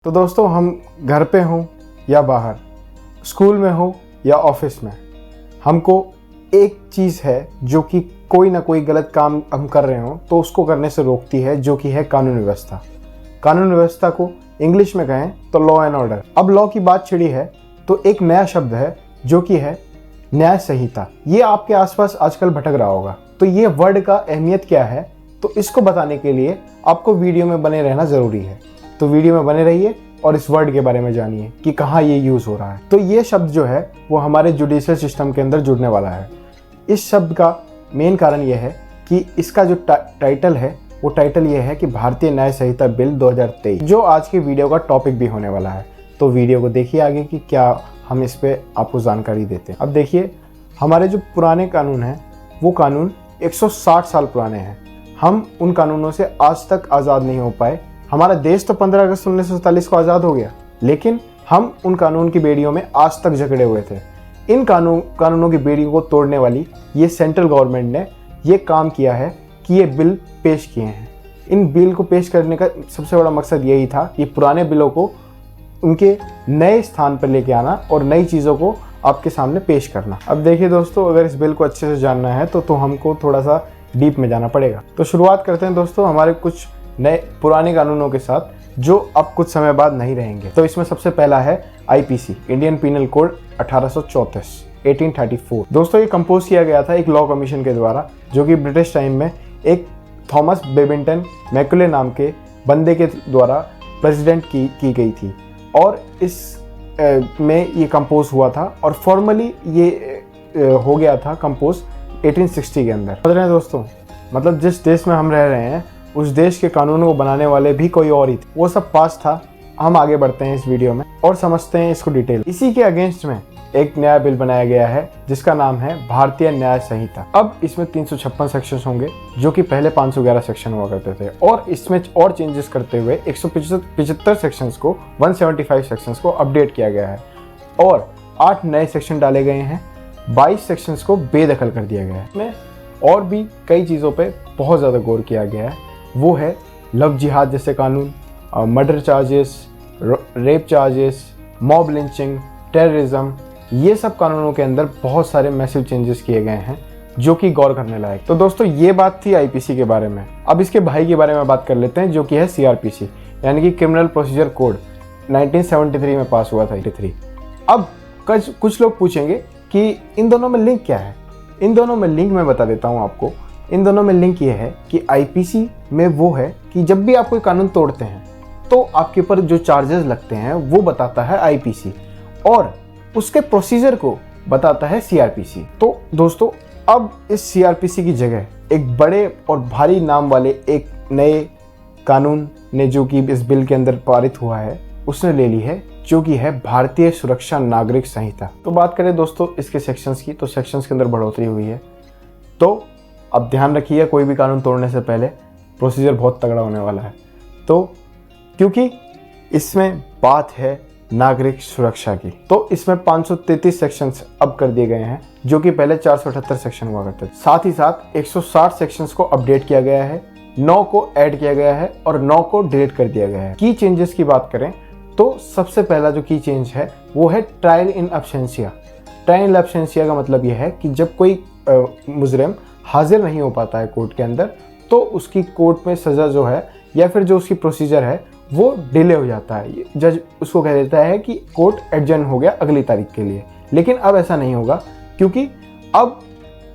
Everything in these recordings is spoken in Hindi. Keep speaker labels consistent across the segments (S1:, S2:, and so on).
S1: तो दोस्तों, हम घर पे हों या बाहर, स्कूल में हो या ऑफिस में, हमको एक चीज़ है जो कि कोई ना कोई गलत काम हम कर रहे हों तो उसको करने से रोकती है, जो कि है कानून व्यवस्था। कानून व्यवस्था को इंग्लिश में कहें तो लॉ एंड ऑर्डर। अब लॉ की बात छिड़ी है तो एक नया शब्द है जो कि है न्याय संहिता। ये आपके आसपास आजकल भटक रहा होगा। तो ये वर्ड का अहमियत क्या है, तो इसको बताने के लिए आपको वीडियो में बने रहना ज़रूरी है। तो वीडियो में बने रहिए और इस वर्ड के बारे में जानिए कि कहाँ ये यूज़ हो रहा है। तो ये शब्द जो है वो हमारे जुडिशियल सिस्टम के अंदर जुड़ने वाला है। इस शब्द का मेन कारण ये है कि इसका जो टाइटल है वो टाइटल ये है कि भारतीय न्याय संहिता बिल 2023, जो आज की वीडियो का टॉपिक भी होने वाला है। तो वीडियो को देखिए आगे कि क्या हम इस पे आपको जानकारी देते हैं। अब देखिए, हमारे जो पुराने कानून हैं वो कानून 160 साल पुराने हैं। हम उन कानूनों से आज तक आज़ाद नहीं हो पाए। हमारा देश तो 15 अगस्त 1947 को आज़ाद हो गया, लेकिन हम उन कानून की बेड़ियों में आज तक जकड़े हुए थे। इन कानूनों की बेड़ियों को तोड़ने वाली ये सेंट्रल गवर्नमेंट ने ये काम किया है कि ये बिल पेश किए हैं। इन बिल को पेश करने का सबसे बड़ा मकसद यही था कि पुराने बिलों को उनके नए स्थान पर लेके आना और नई चीज़ों को आपके सामने पेश करना। अब देखिए दोस्तों, अगर इस बिल को अच्छे से जानना है तो हमको थोड़ा सा डीप में जाना पड़ेगा। तो शुरुआत करते हैं दोस्तों हमारे कुछ नए पुराने कानूनों के साथ, जो अब कुछ समय बाद नहीं रहेंगे। तो इसमें सबसे पहला है आईपीसी, इंडियन पीनल कोड 1834। दोस्तों, ये कंपोज किया गया था एक लॉ कमीशन के द्वारा, जो कि ब्रिटिश टाइम में एक थॉमस बेबिंगटन मैकुले नाम के बंदे के द्वारा प्रेसिडेंट की गई थी। और इस में ये कंपोज हुआ था और फॉर्मली ये हो गया था कंपोज 1860 के अंदर। समझ रहे हैं दोस्तों, मतलब जिस देश में हम रह रहे हैं उस देश के कानूनों को बनाने वाले भी कोई और ही थे। वो सब पास था। हम आगे बढ़ते हैं इस वीडियो में और समझते हैं इसको डिटेल। इसी के अगेंस्ट में एक नया बिल बनाया गया है जिसका नाम है भारतीय न्याय संहिता। अब इसमें 356 सेक्शंस होंगे, जो कि पहले 511 सेक्शन हुआ करते थे, और इसमें और चेंजेस करते हुए 175 सेक्शंस को 175 सेक्शंस को अपडेट किया गया है और 8 नए सेक्शन डाले गए हैं। 22 सेक्शंस को बेदखल कर दिया गया है। इसमें और भी कई चीज़ों पे बहुत ज़्यादा गौर किया गया है। वो है लव जिहाद जैसे कानून, murder charges, rape charges, mob lynching, terrorism, ये सब कानूनों के अंदर बहुत सारे मैसिव चेंजेस किए गए हैं जो कि गौर करने लायक। तो दोस्तों, ये बात थी आईपीसी के बारे में। अब इसके भाई के बारे में बात कर लेते हैं, जो कि है सीआरपीसी, यानी कि क्रिमिनल प्रोसीजर कोड। 1973 में पास हुआ था। 83। अब कुछ लोग पूछेंगे कि इन दोनों में लिंक क्या है। इन दोनों में लिंक मैं बता देता हूँ आपको। इन दोनों में लिंक ये है कि आईपीसी में वो है कि जब भी आप कोई कानून तोड़ते हैं तो आपके ऊपर जो चार्जेस लगते हैं वो बताता है आईपीसी, और उसके प्रोसीजर को बताता है सीआरपीसी। तो दोस्तों, अब इस सीआरपीसी की जगह एक बड़े और भारी नाम वाले एक नए कानून ने, जो कि इस बिल के अंदर पारित हुआ है, उसने ले ली है, जो कि है भारतीय सुरक्षा नागरिक संहिता। तो बात करें दोस्तों इसके सेक्शंस की, तो सेक्शंस के अंदर बढ़ोतरी हुई है। तो अब ध्यान रखिए, कोई भी कानून तोड़ने से पहले प्रोसीजर बहुत तगड़ा होने वाला है। तो क्योंकि इसमें बात है नागरिक सुरक्षा की, तो इसमें 533 सेक्शंस अब कर दिए गए हैं, जो कि पहले 478 सेक्शन हुआ करते थे। साथ ही साथ 160 सेक्शंस को अपडेट किया गया है, 9 को ऐड किया गया है और 9 को डिलीट कर दिया गया है। की चेंजेस की बात करें तो सबसे पहला जो की चेंज है वो है trial in absentia. Trial in absentia का मतलब यह है कि जब कोई मुजरिम हाजिर नहीं हो पाता है कोर्ट के अंदर, तो उसकी कोर्ट में सज़ा जो है या फिर जो उसकी प्रोसीजर है वो डिले हो जाता है। जज उसको कह देता है कि कोर्ट एडजर्न हो गया अगली तारीख के लिए। लेकिन अब ऐसा नहीं होगा, क्योंकि अब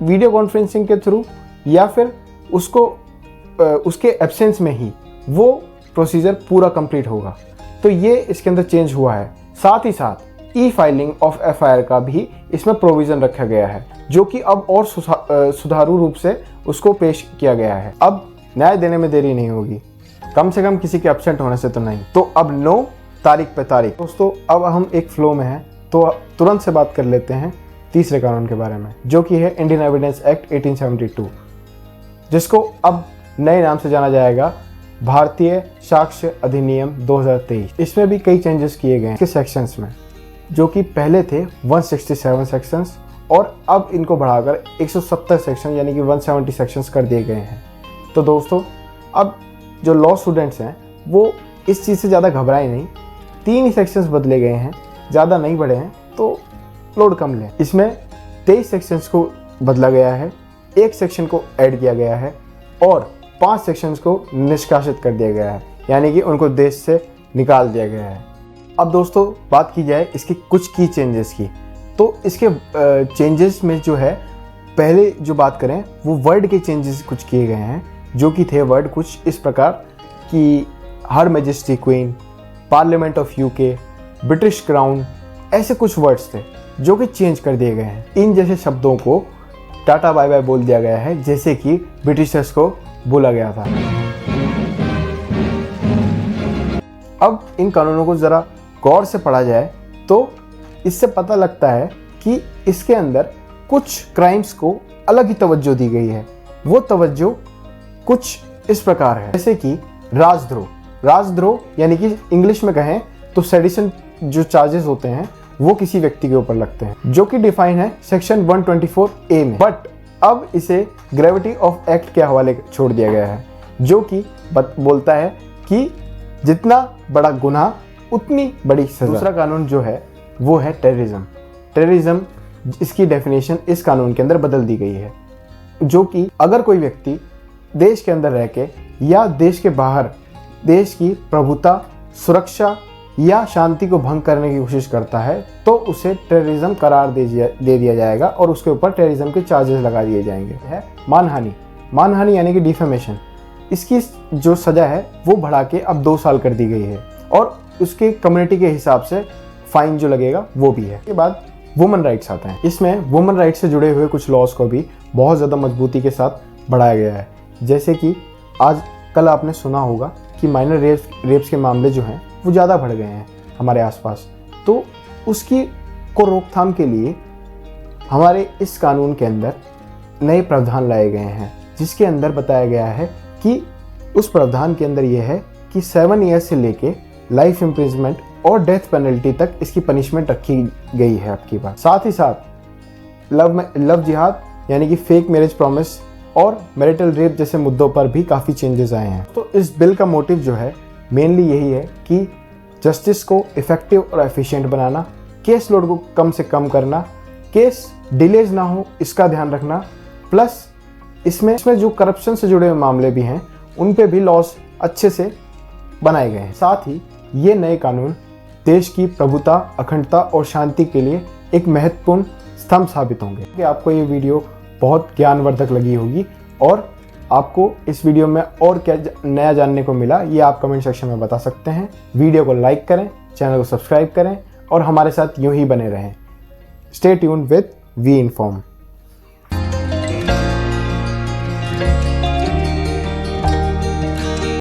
S1: वीडियो कॉन्फ्रेंसिंग के थ्रू या फिर उसके एब्सेंस में ही वो प्रोसीजर पूरा कंप्लीट होगा। तो ये इसके अंदर चेंज हुआ है। साथ ही साथ ई फाइलिंग ऑफ एफआईआर का भी इसमें प्रोविज़न रखा गया है, जो कि अब और सुचारू रूप से उसको पेश किया गया है। अब न्याय देने में देरी नहीं होगी, कम से कम किसी के एब्सेंट होने से तो नहीं। तो अब 9 तारीख पे तारीख। दोस्तों, अब हम एक फ्लो में हैं, तो तुरंत से बात कर लेते हैं तीसरे कानून के बारे में, जो कि है इंडियन एविडेंस एक्ट 1872, जिसको अब नए नाम से जाना जाएगा भारतीय साक्ष्य अधिनियम 2023। इसमें भी कई चेंजेस किए गए हैं इसके सेक्शंस में, जो कि पहले थे 167 सेक्शंस और अब इनको बढ़ाकर 170 सेक्शन यानी कि 170 सेक्शंस कर दिए गए हैं। तो दोस्तों, अब जो लॉ स्टूडेंट्स हैं वो इस चीज़ से ज़्यादा घबराए नहीं, 3 ही सेक्शंस बदले गए हैं, ज़्यादा नहीं बढ़े हैं, तो लोड कम लें। इसमें 23 सेक्शंस को बदला गया है, 1 सेक्शन को ऐड किया गया है और 5 सेक्शंस को निष्कासित कर दिया गया है, यानी कि उनको देश से निकाल दिया गया है। अब दोस्तों बात की जाए इसकी कुछ की चेंजेस की, तो इसके चेंजेस में जो है, पहले जो बात करें वो वर्ड के चेंजेस कुछ किए गए हैं, जो कि थे वर्ड कुछ इस प्रकार कि हर majesty queen, parliament of UK, British crown, ऐसे कुछ वर्ड्स थे जो कि चेंज कर दिए गए हैं। इन जैसे शब्दों को टाटा बाय बाय बोल दिया गया है, जैसे कि ब्रिटिशर्स को बोला गया था। अब इन कानूनों को ज़रा गौर से पढ़ा जाए तो इससे पता लगता है कि इसके अंदर कुछ क्राइम्स को अलग ही तवज्जो दी गई है। वो तवज्जो कुछ इस प्रकार है, जैसे कि राजद्रोह। राजद्रोह यानी कि इंग्लिश में कहें तो सेडिशन जो चार्जेस होते हैं वो किसी व्यक्ति के ऊपर लगते हैं, जो कि डिफाइन है सेक्शन 124A में। बट अब इसे ग्रेविटी ऑफ एक्ट के हवाले छोड़ दिया गया है, जो कि बोलता है कि जितना बड़ा गुनाह उतनी बड़ी सजा। दूसरा कानून जो है वो है टेररिज्म। टेररिज्म, इसकी डेफिनेशन इस कानून के अंदर बदल दी गई है, जो कि अगर कोई व्यक्ति देश के अंदर रह के या देश के बाहर देश की प्रभुता, सुरक्षा या शांति को भंग करने की कोशिश करता है तो उसे टेररिज्म करार दे दिया जाएगा और उसके ऊपर टेररिज्म के चार्जेस लगा दिए जाएंगे। है मानहानि। मानहानि यानी कि डिफेमेशन, इसकी जो सज़ा है वो बढ़ा के अब 2 साल कर दी गई है और उसके कम्युनिटी के हिसाब से फाइन जो लगेगा वो भी है। इसके बाद वुमेन राइट्स आते हैं। इसमें वुमेन राइट्स से जुड़े हुए कुछ लॉज को भी बहुत ज़्यादा मजबूती के साथ बढ़ाया गया है, जैसे कि आज कल आपने सुना होगा कि माइनर रेप्स के मामले जो हैं वो ज़्यादा बढ़ गए हैं हमारे आसपास, तो उसकी को रोकथाम के लिए हमारे इस कानून के अंदर नए प्रावधान लाए गए हैं, जिसके अंदर बताया गया है कि उस प्रावधान के अंदर यह है कि 7 ईयर्स से लेके लाइफ इम्प्रिजमेंट और डेथ पेनल्टी तक इसकी पनिशमेंट रखी गई है आपकी बात। साथ ही साथ लव जिहाद यानी कि फेक मैरिज प्रॉमिस और मैरिटल रेप जैसे मुद्दों पर भी काफ़ी चेंजेस आए हैं। तो इस बिल का मोटिव जो है मेनली यही है कि जस्टिस को इफेक्टिव और एफिशिएंट बनाना, केस लोड को कम से कम करना, केस डिलेज ना हो इसका ध्यान रखना, प्लस इसमें जो करप्शन से जुड़े हुए मामले भी हैं उन पे भी लॉज अच्छे से बनाए गए हैं। साथ ही ये नए कानून देश की प्रभुता, अखंडता और शांति के लिए एक महत्वपूर्ण स्तंभ साबित होंगे। कि आपको ये वीडियो बहुत ज्ञानवर्धक लगी होगी और आपको इस वीडियो में और क्या नया जानने को मिला ये आप कमेंट सेक्शन में बता सकते हैं। वीडियो को लाइक करें, चैनल को सब्सक्राइब करें और हमारे साथ यूं ही बने रहें। Stay tuned with we inform.